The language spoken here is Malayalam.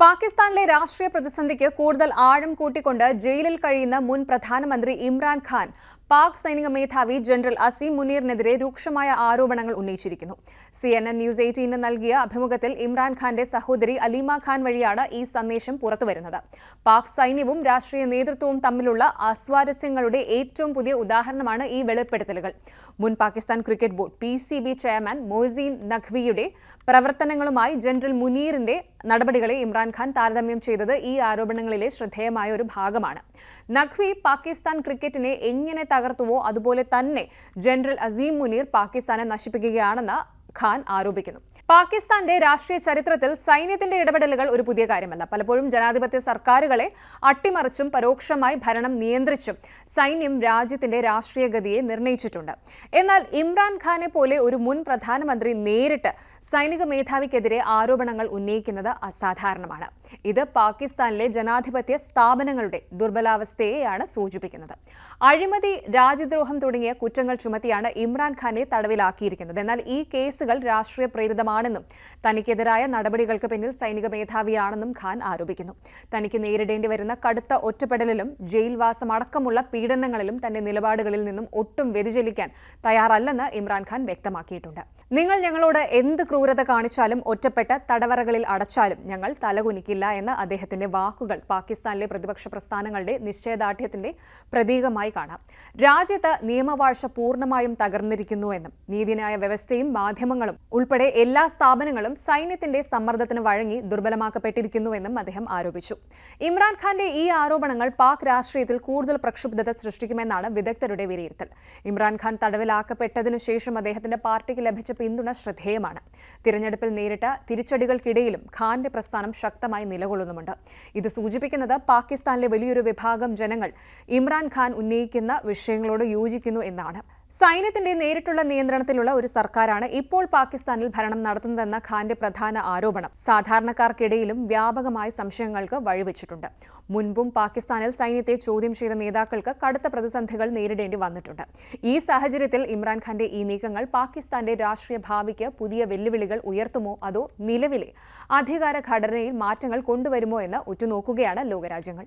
പാകിസ്ഥാനിലെ രാഷ്ട്രീയ പ്രതിസന്ധിക്ക് കൂടുതൽ ആഴം കൂട്ടിക്കൊണ്ട് ജയിലിൽ കഴിയുന്ന മുൻ പ്രധാനമന്ത്രി ഇമ്രാൻ ഖാൻ പാക് സൈനിക മേധാവി ജനറൽ അസീം മുനീറിനെതിരെ രൂക്ഷമായ ആരോപണങ്ങൾ ഉന്നയിച്ചിരിക്കുന്നു. CNN ന്യൂസ് 18 നൽകിയ അഭിമുഖത്തിൽ ഇമ്രാൻഖാന്റെ സഹോദരി അലീമ ഖാൻ വഴിയാണ് ഈ സന്ദേശം പുറത്തുവരുന്നത്. പാക് സൈന്യവും രാഷ്ട്രീയ നേതൃത്വവും തമ്മിലുള്ള അസ്വാരസ്യങ്ങളുടെ ഏറ്റവും പുതിയ ഉദാഹരണമാണ് ഈ വെളിപ്പെടുത്തലുകൾ. മുൻ Pakistan cricket board PCB chairman Mohsin നഖ്വിയുടെ പ്രവർത്തനങ്ങളുമായി ജനറൽ മുനീറിന്റെ നടപടികളെ ഇമ്രാൻഖാൻ താരതമ്യം ചെയ്തത് ഈ ആരോപണങ്ങളിലെ ശ്രദ്ധേയമായ ഒരു ഭാഗമാണ്. നഖ്വി പാകിസ്ഥാൻ ക്രിക്കറ്റിനെ എങ്ങനെ തകർത്തുവോ അതുപോലെ തന്നെ ജനറൽ അസീം മുനീർ പാകിസ്ഥാനെ നശിപ്പിക്കുകയാണെന്ന് ഖാൻ ആരോപിക്കുന്നു. പാകിസ്ഥാന്റെ രാഷ്ട്രീയ ചരിത്രത്തിൽ സൈന്യത്തിന്റെ ഇടപെടലുകൾ ഒരു പുതിയ കാര്യമല്ല. പലപ്പോഴും ജനാധിപത്യ സർക്കാരുകളെ അട്ടിമറിച്ചും പരോക്ഷമായി ഭരണം നിയന്ത്രിച്ചും സൈന്യം രാജ്യത്തിന്റെ രാഷ്ട്രീയ ഗതിയെ നിർണയിച്ചിട്ടുണ്ട്. എന്നാൽ ഇമ്രാൻഖാനെ പോലെ ഒരു മുൻ പ്രധാനമന്ത്രി നേരിട്ട് സൈനിക മേധാവിക്കെതിരെ ആരോപണങ്ങൾ ഉന്നയിക്കുന്നത് അസാധാരണമാണ്. ഇത് പാകിസ്ഥാനിലെ ജനാധിപത്യ സ്ഥാപനങ്ങളുടെ ദുർബലാവസ്ഥയെയാണ് സൂചിപ്പിക്കുന്നത്. അഴിമതി, രാജ്യദ്രോഹം തുടങ്ങിയ കുറ്റങ്ങൾ ചുമത്തിയാണ് ഇമ്രാൻഖാനെ തടവിലാക്കിയിരിക്കുന്നത്. എന്നാൽ ഈ കേസുകൾ രാഷ്ട്രീയ പ്രേരിതമാണെന്നും തനിക്കെതിരായ നടപടികൾക്ക് പിന്നിൽ സൈനിക മേധാവിയാണെന്നും ഖാൻ ആരോപിക്കുന്നു. തനിക്ക് നേരിടേണ്ടി വരുന്ന കടുത്ത ഒറ്റപ്പെടലിലും ജയിൽവാസം അടക്കമുള്ള പീഡനങ്ങളിലും തന്റെ നിലപാടുകളിൽ നിന്നും ഒട്ടും വ്യതിചലിക്കാൻ തയ്യാറല്ലെന്ന് ഇമ്രാൻഖാൻ വ്യക്തമാക്കിയിട്ടുണ്ട്. നിങ്ങൾ ഞങ്ങളോട് എന്ത് ക്രൂരത കാണിച്ചാലും ഒറ്റപ്പെട്ട തടവറകളിൽ അടച്ചാലും ഞങ്ങൾ തലകുനിക്കില്ല എന്ന അദ്ദേഹത്തിന്റെ വാക്കുകൾ പാകിസ്ഥാനിലെ പ്രതിപക്ഷ പ്രസ്ഥാനങ്ങളുടെ നിശ്ചയദാർഢ്യത്തിന്റെ പ്രതീകമായി കാണാം. രാജ്യത്ത് നിയമവാഴ്ച പൂർണ്ണമായും തകർന്നിരിക്കുന്നുവെന്നും നീതിന്യായ വ്യവസ്ഥയും മാധ്യമങ്ങളും ഉൾപ്പെടെ എല്ലാ സ്ഥാപനങ്ങളും സൈന്യത്തിന്റെ സമ്മർദ്ദത്തിന് വഴങ്ങി ദുർബലമാക്കപ്പെട്ടിരിക്കുന്നുവെന്നും അദ്ദേഹം ആരോപിച്ചു. ഇമ്രാൻഖാന്റെ ഈ ആരോപണങ്ങൾ പാക് രാഷ്ട്രീയത്തിൽ കൂടുതൽ പ്രക്ഷുബ്ധത സൃഷ്ടിക്കുമെന്നാണ് വിദഗ്ധരുടെ വിലയിരുത്തൽ. ഇമ്രാൻഖാൻ തടവിലാക്കപ്പെട്ടതിനു ശേഷം അദ്ദേഹത്തിന്റെ പാർട്ടിക്ക് ലഭിച്ച പിന്തുണ ശ്രദ്ധേയമാണ്. തിരഞ്ഞെടുപ്പിൽ നേരിട്ട തിരിച്ചടികൾക്കിടയിലും ഖാന്റെ പ്രസ്ഥാനം ശക്തമായി നിലകൊള്ളുന്നുമുണ്ട്. ഇത് സൂചിപ്പിക്കുന്നത് പാകിസ്ഥാനിലെ വലിയൊരു വിഭാഗം ജനങ്ങൾ ഇമ്രാൻഖാൻ ഉന്നയിക്കുന്ന വിഷയങ്ങളോട് യോജിക്കുന്നു എന്നാണ്. സൈന്യത്തിന്റെ നേരിട്ടുള്ള നിയന്ത്രണത്തിലുള്ള ഒരു സർക്കാരാണ് ഇപ്പോൾ പാകിസ്ഥാനിൽ ഭരണം നടത്തുന്നതെന്ന ഖാന്റെ പ്രധാന ആരോപണം സാധാരണക്കാർക്കിടയിലും വ്യാപകമായ സംശയങ്ങൾക്ക് വഴിവെച്ചിട്ടുണ്ട്. മുൻപും പാകിസ്ഥാനിൽ സൈന്യത്തെ ചോദ്യം ചെയ്ത നേതാക്കൾക്ക് കടുത്ത പ്രതിസന്ധികൾ നേരിടേണ്ടി വന്നിട്ടുണ്ട്. ഈ സാഹചര്യത്തിൽ ഇമ്രാൻഖാന്റെ ഈ നീക്കങ്ങൾ പാകിസ്ഥാന്റെ രാഷ്ട്രീയ ഭാവിക്ക് പുതിയ വെല്ലുവിളികൾ ഉയർത്തുമോ അതോ നിലവിലെ അധികാര ഘടനയിൽ മാറ്റങ്ങൾ കൊണ്ടുവരുമോ എന്ന് ഉറ്റുനോക്കുകയാണ് ലോകരാജ്യങ്ങൾ.